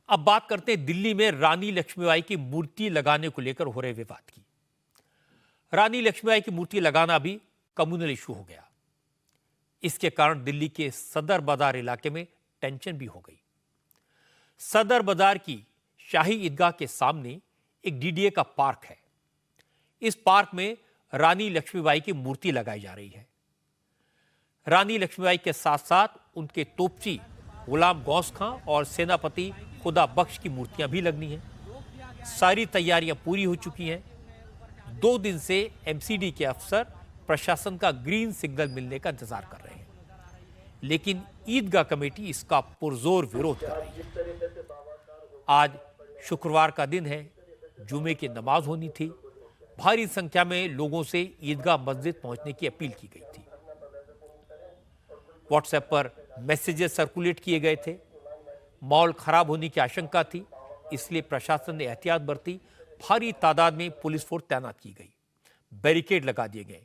अब बात करते हैं दिल्ली में रानी लक्ष्मीबाई की मूर्ति लगाने को लेकर हो रहे विवाद की। रानी लक्ष्मीबाई की मूर्ति लगाना भी कम्युनल इशू हो गया। इसके कारण दिल्ली के सदर बाजार इलाके में टेंशन भी हो गई। सदर बाजार की शाही ईदगाह के सामने एक डीडीए का पार्क है। इस पार्क में रानी लक्ष्मीबाई की मूर्ति लगाई जा रही है। रानी लक्ष्मीबाई के साथ साथ उनके तोपची गुलाम गौस खां और सेनापति खुदा बख्श की मूर्तियां भी लगनी हैं। सारी तैयारियां पूरी हो चुकी हैं। 2 दिन से एमसीडी के अफसर प्रशासन का ग्रीन सिग्नल मिलने का इंतजार कर रहे हैं, लेकिन ईदगाह कमेटी इसका पुरजोर विरोध कर रही है। आज शुक्रवार का दिन है, जुमे की नमाज होनी थी। भारी संख्या में लोगों से ईदगाह मस्जिद पहुंचने की अपील की गई थी। व्हाट्सएप पर मैसेजेस सर्कुलेट किए गए थे। माहौल खराब होने की आशंका थी, इसलिए प्रशासन ने एहतियात बरती। भारी तादाद में पुलिस फोर्स तैनात की गई, बैरिकेड लगा दिए गए,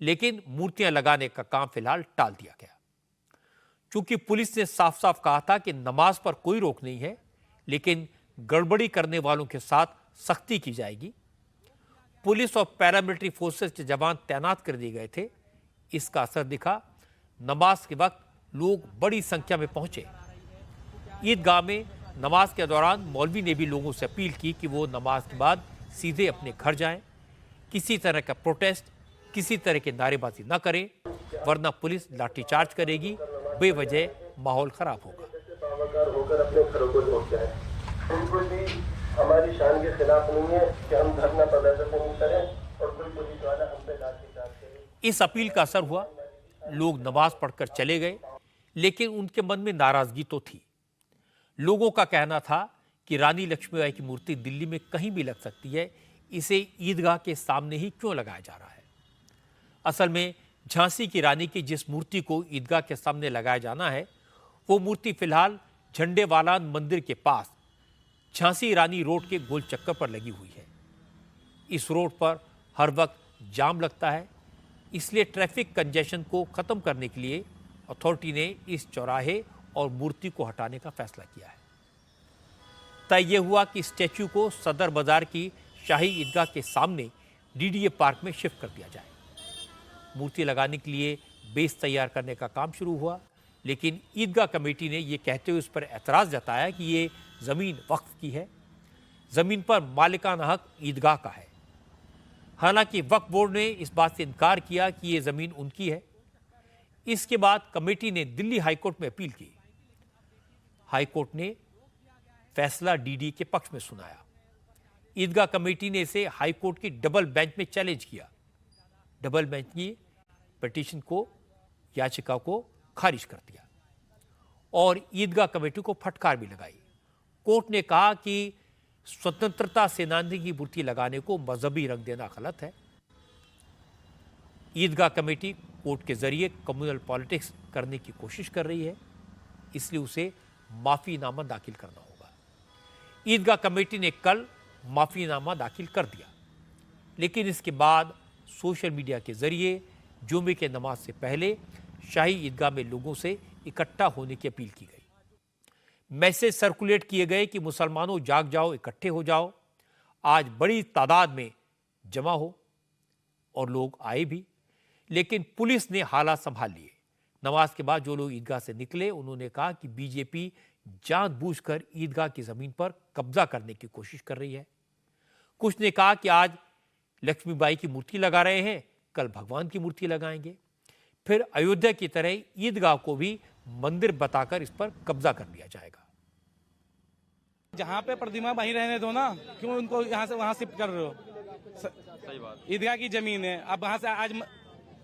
लेकिन मूर्तियां लगाने का काम फिलहाल टाल दिया गया। चूंकि पुलिस ने साफ साफ कहा था कि नमाज पर कोई रोक नहीं है, लेकिन गड़बड़ी करने वालों के साथ सख्ती की जाएगी। पुलिस और पैरामिलिट्री फोर्सेस के जवान तैनात कर दिए गए थे। इसका असर दिखा। नमाज के वक्त लोग बड़ी संख्या में पहुंचे। ईदगाह में नमाज के दौरान मौलवी ने भी लोगों से अपील की कि वो नमाज के बाद सीधे अपने घर जाएं। किसी तरह का प्रोटेस्ट, किसी तरह की नारेबाजी न करें, वरना पुलिस लाठीचार्ज करेगी। बेवजह माहौल खराब होगा। होकर अपने घरों को लौट जाए। बिल्कुल भी हमारी शान के खिलाफ नहीं है कि हम धरना प्रदर्शन नहीं करें और कोई पुलिस वाला हम पे लाठीचार्ज करे। इस अपील का असर हुआ। लोग नमाज पढ़कर चले गए, लेकिन उनके मन में नाराजगी तो थी। लोगों का कहना था कि रानी लक्ष्मीबाई की मूर्ति दिल्ली में कहीं भी लग सकती है, इसे ईदगाह के सामने ही क्यों लगाया जा रहा है। असल में झांसी की रानी की जिस मूर्ति को ईदगाह के सामने लगाया जाना है, वो मूर्ति फिलहाल झंडेवाला मंदिर के पास झांसी रानी रोड के गोल चक्कर पर लगी हुई है। इस रोड पर हर वक्त जाम लगता है, इसलिए ट्रैफिक कंजेशन को खत्म करने के लिए अथॉरिटी ने इस चौराहे और मूर्ति को हटाने का फैसला किया है। तय यह हुआ कि स्टैच्यू को सदर बाजार की शाही ईदगाह के सामने डीडीए पार्क में शिफ्ट कर दिया जाए। मूर्ति लगाने के लिए बेस तैयार करने का काम शुरू हुआ, लेकिन ईदगाह कमेटी ने यह कहते हुए उस पर एतराज़ जताया कि ये ज़मीन वक्फ की है। ज़मीन पर मालिकाना हक ईदगाह का है। हालांकि वक्फ बोर्ड ने इस बात से इनकार किया कि ये ज़मीन उनकी है। इसके बाद कमेटी ने दिल्ली हाईकोर्ट में अपील की। हाईकोर्ट ने फैसला डीडी के पक्ष में सुनाया। ईदगाह कमेटी ने इसे हाईकोर्ट की डबल बेंच में चैलेंज किया। डबल बेंच की पिटीशन को, याचिका को खारिज कर दिया और ईदगाह कमेटी को फटकार भी लगाई। कोर्ट ने कहा कि स्वतंत्रता सेनानी की मूर्ति लगाने को मजहबी रंग देना गलत है। ईदगाह कमेटी कोर्ट के जरिए कम्युनल पॉलिटिक्स करने की कोशिश कर रही है, इसलिए उसे माफीनामा दाखिल करना होगा। ईदगाह कमेटी ने कल माफीनामा दाखिल कर दिया, लेकिन इसके बाद सोशल मीडिया के जरिए जुमे के नमाज से पहले शाही ईदगाह में लोगों से इकट्ठा होने की अपील की गई। मैसेज सर्कुलेट किए गए कि मुसलमानों जाग जाओ, इकट्ठे हो जाओ। आज बड़ी तादाद में जमा हो, और लोग आए भी, लेकिन पुलिस ने हालात संभाल लिए। नमाज के बाद जो लोग ईदगाह से निकले, उन्होंने कहा कि बीजेपी जानबूझकर ईदगाह की जमीन पर कब्जा करने की कोशिश कर रही है। कुछ ने कहा कि आज लक्ष्मीबाई की मूर्ति लगा रहे हैं, कल भगवान की मूर्ति लगाएंगे, फिर अयोध्या की तरह ईदगाह को भी मंदिर बताकर इस पर कब्जा कर लिया जाएगा। जहाँ पे प्रतिमा वहीं रहने दो ना, क्यों उनको यहाँ से वहाँ शिफ्ट कर रहे हो। सही बात। ईदगाह की जमीन है, अब वहाँ से आज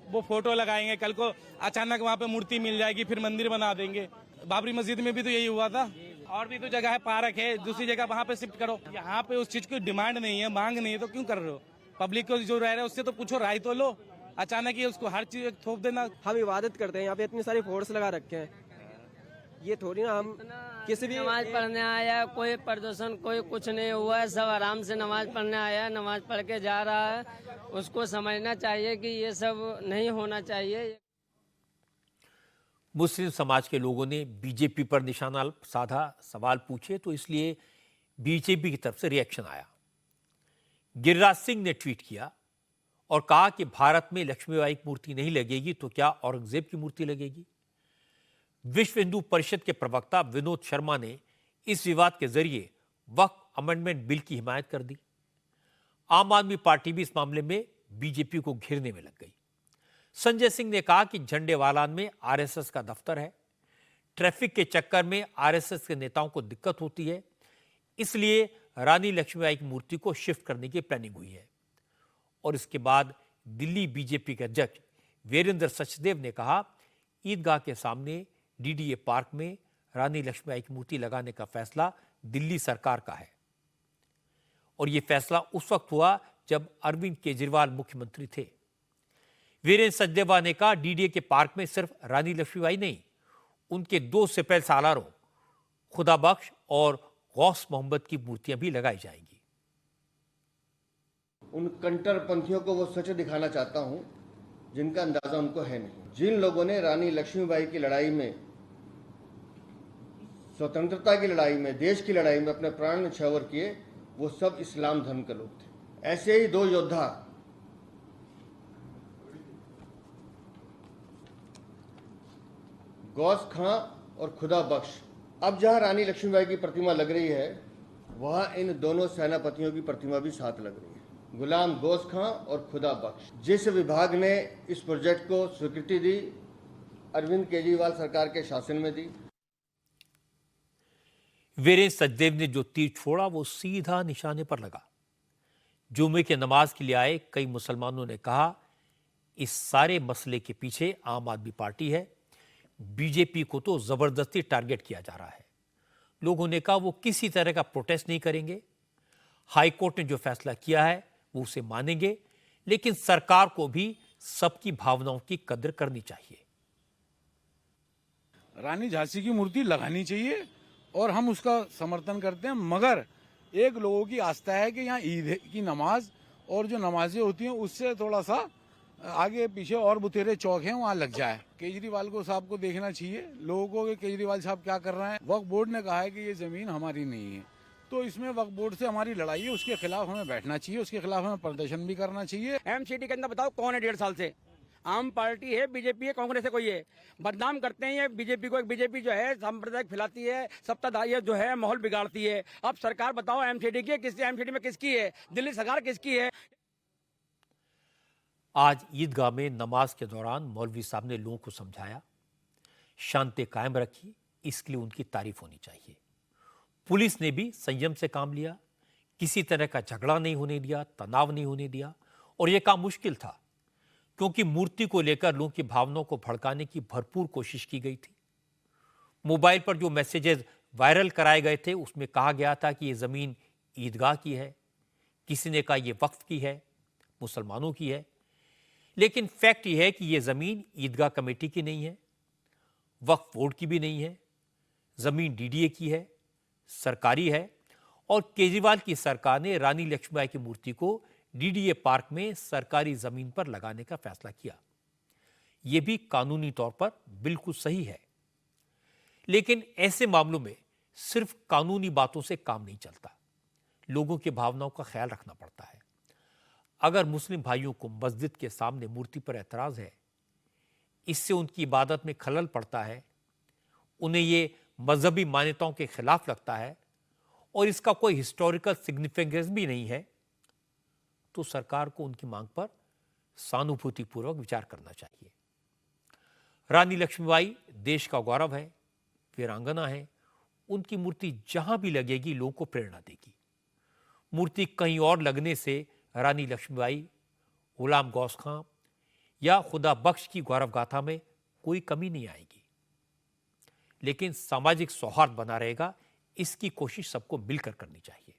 वो फोटो लगाएंगे, कल को अचानक वहाँ पे मूर्ति मिल जाएगी, फिर मंदिर बना देंगे। बाबरी मस्जिद में भी तो यही हुआ था। और भी तो जगह है, पार्क है, दूसरी जगह वहाँ पे शिफ्ट करो। यहाँ पे उस चीज की डिमांड नहीं है, मांग नहीं है, तो क्यों कर रहे हो। पब्लिक को जो रह रहा है उससे तो पूछो, राय तो लो। अचानक ही उसको हर चीज थोप देना। हम इबादत करते हैं, यहाँ पे इतनी सारी फोर्स लगा रखे हैं, ये थोड़ी ना हम किसी भी नमाज पढ़ने आया, कोई प्रदर्शन कोई कुछ नहीं हुआ है, सब आराम से नमाज पढ़ने आया, नमाज पढ़ के जा रहा है। उसको समझना चाहिए कि ये सब नहीं होना चाहिए। मुस्लिम समाज के लोगों ने बीजेपी पर निशाना साधा, सवाल पूछे, तो इसलिए बीजेपी की तरफ से रिएक्शन आया। गिरिराज सिंह ने ट्वीट किया और कहा कि भारत में लक्ष्मीबाई की मूर्ति नहीं लगेगी तो क्या औरंगजेब की मूर्ति लगेगी। विश्व हिंदू परिषद के प्रवक्ता विनोद शर्मा ने इस विवाद के जरिए वक्फ अमेंडमेंट बिल की हिमायत कर दी। आम आदमी पार्टी भी इस मामले में बीजेपी को घेरने में लग गई। संजय सिंह ने कहा कि झंडेवालान में आरएसएस का दफ्तर है, ट्रैफिक के चक्कर में आरएसएस के नेताओं को दिक्कत होती है, इसलिए रानी लक्ष्मीबाई की मूर्ति को शिफ्ट करने की प्लानिंग हुई है। और इसके बाद दिल्ली बीजेपी के अध्यक्ष वीरेंद्र सचदेव ने कहा, ईदगाह के सामने डीडीए पार्क में रानी लक्ष्मीबाई की मूर्ति लगाने का फैसला दिल्ली सरकार का है। और यह फैसला उस वक्त हुआ जब अरविंद केजरीवाल मुख्यमंत्री थे। वीरेंद्र सचदेवा ने कहा, डीडीए के पार्क में सिर्फ रानी लक्ष्मीबाई नहीं, उनके 2 सिपह सालारों खुदा बख्श और गौस मोहम्मद की मूर्तियां भी लगाई जाएंगी। उन कट्टरपंथियों को वो सच दिखाना चाहता हूं जिनका अंदाजा उनको है नहीं। जिन लोगों ने रानी लक्ष्मीबाई की लड़ाई में, स्वतंत्रता की लड़ाई में, देश की लड़ाई में अपने प्राण न्यौछावर किए, वो सब इस्लाम धर्म के लोग थे। ऐसे ही 2 योद्धा गौस खां और खुदा बख्श, अब जहां रानी लक्ष्मीबाई की प्रतिमा लग रही है वहां इन दोनों सेनापतियों की प्रतिमा भी साथ लग रही है, गुलाम गौस खां और खुदा बख्श। जिस विभाग ने इस प्रोजेक्ट को स्वीकृति दी, अरविंद केजरीवाल सरकार के शासन में दी। वीरेंद्र सचदेव ने जो तीर छोड़ा वो सीधा निशाने पर लगा। जुमे के नमाज के लिए आए कई मुसलमानों ने कहा, इस सारे मसले के पीछे आम आदमी पार्टी है, बीजेपी को तो जबरदस्ती टारगेट किया जा रहा है। लोगों ने कहा वो किसी तरह का प्रोटेस्ट नहीं करेंगे, हाईकोर्ट ने जो फैसला किया है वो उसे मानेंगे, लेकिन सरकार को भी सबकी भावनाओं की कद्र करनी चाहिए। रानी झांसी की मूर्ति लगानी चाहिए और हम उसका समर्थन करते हैं, मगर एक लोगों की आस्था है कि यहाँ ईद की नमाज और जो नमाजें होती हैं उससे थोड़ा सा आगे पीछे और बुतेरे चौक हैं वहाँ लग जाए। केजरीवाल को साहब को देखना चाहिए लोगों को कि केजरीवाल साहब क्या कर रहे हैं। वक्फ बोर्ड ने कहा है कि ये जमीन हमारी नहीं है, तो इसमें वक्फ बोर्ड से हमारी लड़ाई है, उसके खिलाफ हमें बैठना चाहिए, उसके खिलाफ हमें प्रदर्शन भी करना चाहिए। एमसीडी के अंदर बताओ कौन है 1.5 साल से? आम पार्टी है, बीजेपी है, कांग्रेस है, कोई है? बदनाम करते हैं ये बीजेपी को। बीजेपी जो है सांप्रदायिक फैलाती है, सत्ताधारी जो है माहौल बिगाड़ती है। अब सरकार बताओ एमसीडी की, किसकी एमसीडी में किसकी है? दिल्ली सरकार किसकी है? आज ईदगाह में नमाज के दौरान मौलवी साहब ने लोगों को समझाया, शांति कायम रखी, इसके लिए उनकी तारीफ होनी चाहिए। पुलिस ने भी संयम से काम लिया, किसी तरह का झगड़ा नहीं होने दिया, तनाव नहीं होने दिया। और यह काम मुश्किल था क्योंकि मूर्ति को लेकर लोगों की भावनाओं को भड़काने की भरपूर कोशिश की गई थी। मोबाइल पर जो मैसेजेस वायरल कराए गए थे उसमें कहा गया था कि यह जमीन ईदगाह की है, किसी ने कहा यह वक्फ की है, मुसलमानों की है। लेकिन फैक्ट यह है कि यह जमीन ईदगाह कमेटी की नहीं है, वक्फ बोर्ड की भी नहीं है, जमीन डीडीए की है, सरकारी है। और केजरीवाल की सरकार ने रानी लक्ष्मीबाई की मूर्ति को डीडीए पार्क में सरकारी जमीन पर लगाने का फैसला किया। यह भी कानूनी तौर पर बिल्कुल सही है, लेकिन ऐसे मामलों में सिर्फ कानूनी बातों से काम नहीं चलता, लोगों की भावनाओं का ख्याल रखना पड़ता है। अगर मुस्लिम भाइयों को मस्जिद के सामने मूर्ति पर एतराज है, इससे उनकी इबादत में खलल पड़ता है, उन्हें ये मजहबी मान्यताओं के खिलाफ लगता है और इसका कोई हिस्टोरिकल सिग्निफिकेंस भी नहीं है, तो सरकार को उनकी मांग पर सहानुभूतिपूर्वक विचार करना चाहिए। रानी लक्ष्मीबाई देश का गौरव है, वीरांगना है, उनकी मूर्ति जहां भी लगेगी लोगों को प्रेरणा देगी। मूर्ति कहीं और लगने से रानी लक्ष्मीबाई, गुलाम गौस खां या खुदा बख्श की गौरव गाथा में कोई कमी नहीं आएगी, लेकिन सामाजिक सौहार्द बना रहेगा, इसकी कोशिश सबको मिलकर करनी चाहिए।